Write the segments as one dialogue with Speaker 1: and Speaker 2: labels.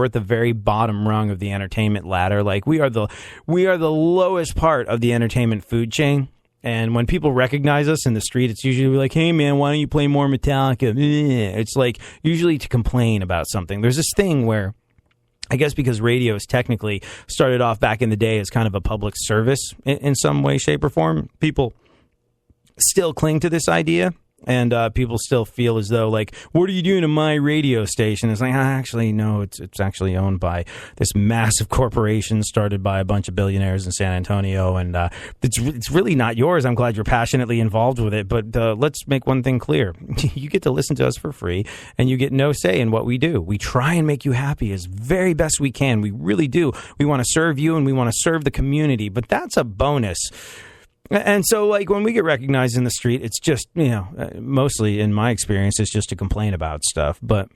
Speaker 1: we're at the very bottom rung of the entertainment ladder. Like we are the lowest part of the entertainment food chain. And when people recognize us in the street, it's usually like, hey, man, why don't you play more Metallica? It's like usually to complain about something. There's this thing where I guess because radio is technically started off back in the day as kind of a public service in some way, shape, or form, people still cling to this idea. And people still feel as though, like, what are you doing to my radio station? It's like, actually, no, it's actually owned by this massive corporation started by a bunch of billionaires in San Antonio. And it's really not yours. I'm glad you're passionately involved with it. But let's make one thing clear. You get to listen to us for free, and you get no say in what we do. We try and make you happy as very best we can. We really do. We want to serve you, and we want to serve the community. But that's a bonus. And so, like, when we get recognized in the street, it's just, mostly in my experience, it's just to complain about stuff. But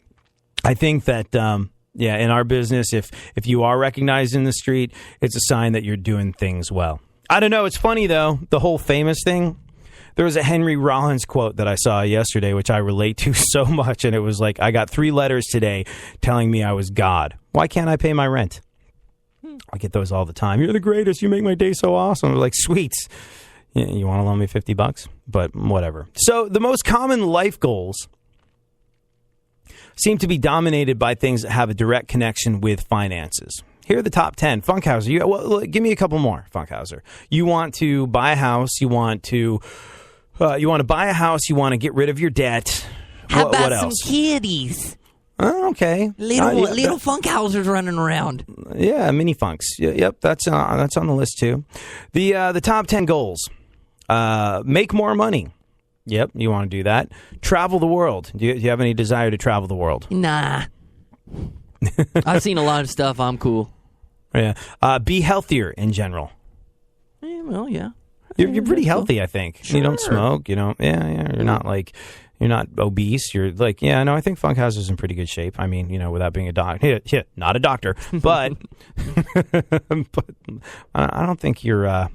Speaker 1: I think that, in our business, if you are recognized in the street, it's a sign that you're doing things well. I don't know. It's funny, though, the whole famous thing. There was a Henry Rollins quote that I saw yesterday, which I relate to so much. And it was like, I got 3 letters today telling me I was God. Why can't I pay my rent? I get those all the time. You're the greatest. You make my day so awesome. I'm like, sweet. You want to loan me $50? But whatever. So the most common life goals seem to be dominated by things that have a direct connection with finances. Here are the top 10. Funkhauser, give me a couple more, Funkhauser. You want to buy a house. You want to buy a house. You want to get rid of your debt.
Speaker 2: How about
Speaker 1: what else?
Speaker 2: some kitties?
Speaker 1: Oh, okay.
Speaker 2: Little Funkhausers running around.
Speaker 1: Yeah, mini funks. Yep, that's on the list too. The top 10 goals. Make more money. Yep, you want to do that. Travel the world. Do you have any desire to travel the world?
Speaker 2: Nah. I've seen a lot of stuff. I'm cool.
Speaker 1: Yeah. Be healthier in general.
Speaker 2: Well, yeah.
Speaker 1: You're pretty healthy, I think.
Speaker 2: Sure.
Speaker 1: You don't smoke. You don't. Yeah. You're not like. You're not obese. You're like, yeah, no, I think Funkhauser's in pretty good shape. I mean, without being a doctor, not a doctor, but, but I don't think you're on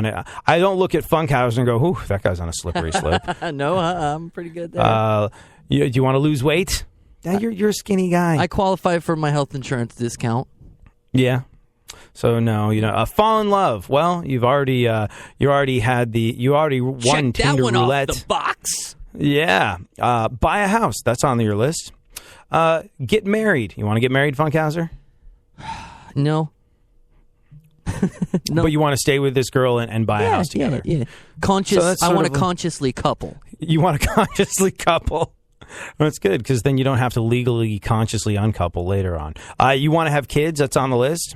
Speaker 1: it. I don't look at Funkhauser and go, "Ooh, that guy's on a slippery slope."
Speaker 2: No, I'm pretty good there.
Speaker 1: Do you want to lose weight? Yeah, you're a skinny guy.
Speaker 2: I qualify for my health insurance discount.
Speaker 1: Yeah. So no, fall in love. Well, you already won
Speaker 2: Check
Speaker 1: Tinder
Speaker 2: that one
Speaker 1: roulette.
Speaker 2: off the box.
Speaker 1: Yeah. Buy a house. That's on your list. Get married. You want to get married, Funkhauser?
Speaker 2: No. No.
Speaker 1: But you want to stay with this girl and buy a house together.
Speaker 2: Yeah. I want to consciously couple.
Speaker 1: You want to consciously couple. Well, that's good because then you don't have to legally consciously uncouple later on. You want to have kids. That's on the list.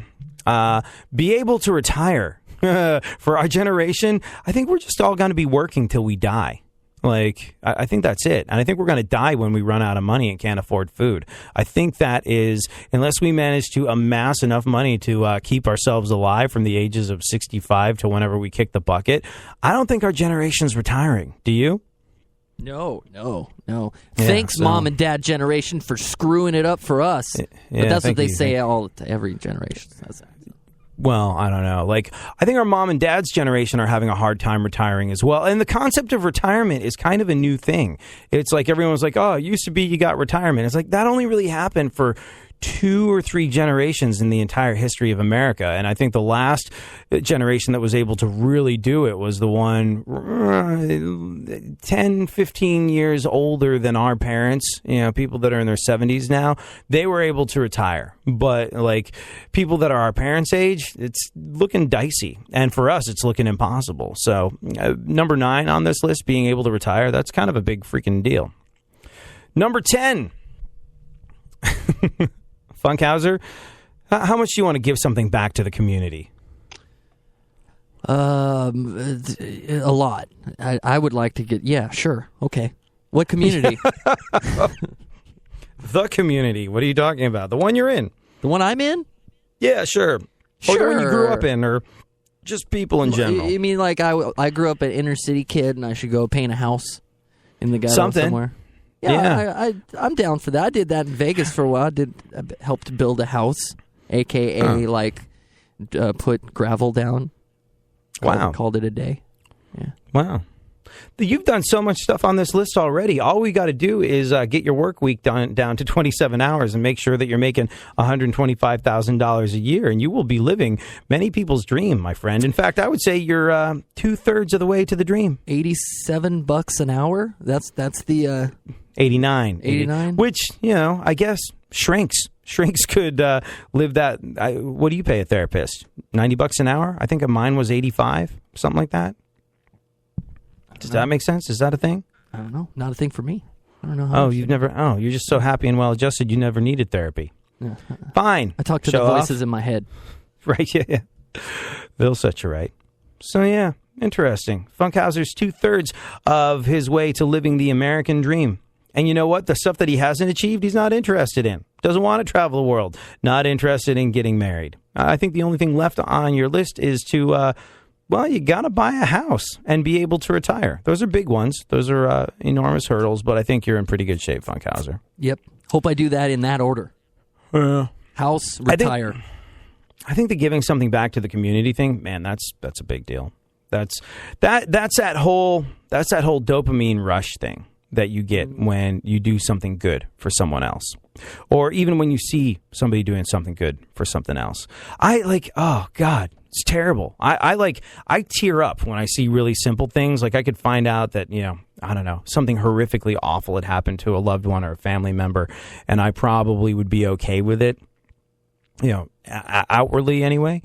Speaker 1: Be able to retire. For our generation, I think we're just all going to be working till we die. Like, I think that's it. And I think we're going to die when we run out of money and can't afford food. I think that is, unless we manage to amass enough money to keep ourselves alive from the ages of 65 to whenever we kick the bucket, I don't think our generation's retiring. Do you?
Speaker 2: No. Yeah, Thanks, Mom and Dad generation, for screwing it up for us.
Speaker 1: Yeah,
Speaker 2: but that's what they say every generation.
Speaker 1: Well, I don't know. Like, I think our mom and dad's generation are having a hard time retiring as well. And the concept of retirement is kind of a new thing. It's like everyone's like, oh, it used to be you got retirement. It's like that only really happened for 2 or 3 generations in the entire history of America. And I think the last generation that was able to really do it was the one 10, 15 years older than our parents, people that are in their 70s now. They were able to retire. But like people that are our parents' age, it's looking dicey. And for us, it's looking impossible. So number 9 on this list, being able to retire, that's kind of a big freaking deal. Number 10. Funkhauser, how much do you want to give something back to the community?
Speaker 2: A lot. I would like to get, yeah, sure. Okay. What community?
Speaker 1: The community. What are you talking about? The one you're in.
Speaker 2: The one I'm in?
Speaker 1: Yeah, sure. Or the one you grew up in, or just people in general.
Speaker 2: You mean like I grew up an inner city kid and I should go paint a house in the ghetto somewhere? Yeah. I'm down for that. I did that in Vegas for a while. I helped build a house, a.k.a. put gravel down.
Speaker 1: Wow.
Speaker 2: Called it a day. Yeah.
Speaker 1: Wow. You've done so much stuff on this list already. All we got to do is get your work week down to 27 hours and make sure that you're making $125,000 a year, and you will be living many people's dream, my friend. In fact, I would say you're 2/3 of the way to the dream.
Speaker 2: $87 an hour? That's the
Speaker 1: 89.
Speaker 2: 89?
Speaker 1: Which, I guess shrinks. Shrinks could live that. What do you pay a therapist? $90 an hour? I think mine was 85, something like that. Does that make sense? Is that a thing?
Speaker 2: I don't know. Not a thing for me. I don't know how.
Speaker 1: You're just so happy and well adjusted you never needed therapy.
Speaker 2: Yeah.
Speaker 1: Fine.
Speaker 2: I talk to the voices in my head.
Speaker 1: Right, yeah. They'll set you right. So, yeah, interesting. Funkhauser's 2/3 of his way to living the American dream. And you know what? The stuff that he hasn't achieved, he's not interested in. Doesn't want to travel the world. Not interested in getting married. I think the only thing left on your list is to... you got to buy a house and be able to retire. Those are big ones. Those are enormous hurdles, but I think you're in pretty good shape, Funkhauser.
Speaker 2: Yep. Hope I do that in that order. House, retire.
Speaker 1: I think the giving something back to the community thing, man, that's a big deal. That's that whole dopamine rush thing that you get when you do something good for someone else. Or even when you see somebody doing something good for something else. Oh God, it's terrible. I tear up when I see really simple things. Like I could find out that, I don't know, something horrifically awful had happened to a loved one or a family member, and I probably would be okay with it, outwardly anyway.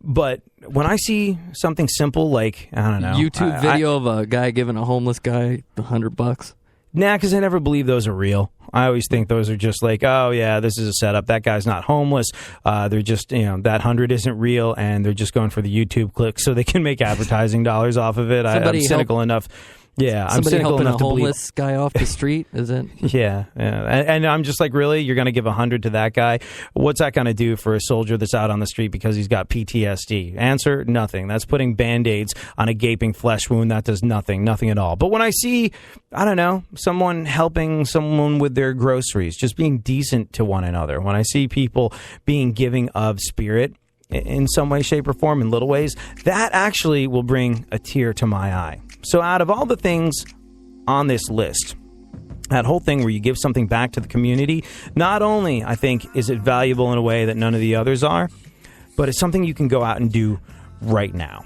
Speaker 1: But when I see something simple like, I don't know.
Speaker 2: YouTube video of a guy giving a homeless guy $100.
Speaker 1: Nah, because I never believe those are real. I always think those are just like, oh, yeah, this is a setup. That guy's not homeless. They're just, that 100 isn't real, and they're just going for the YouTube clicks so they can make advertising dollars off of it. I'm cynical enough. Yeah, I'm cynical enough to believe.
Speaker 2: Somebody helping a homeless guy off the street, is it?
Speaker 1: Yeah. And I'm just like, really? You're going to give 100 to that guy? What's that going to do for a soldier that's out on the street because he's got PTSD? Answer, nothing. That's putting Band-Aids on a gaping flesh wound. That does nothing at all. But when I see, I don't know, someone helping someone with their groceries, just being decent to one another, when I see people being giving of spirit in some way, shape, or form, in little ways, that actually will bring a tear to my eye. So out of all the things on this list, that whole thing where you give something back to the community, not only, I think, is it valuable in a way that none of the others are, but it's something you can go out and do right now.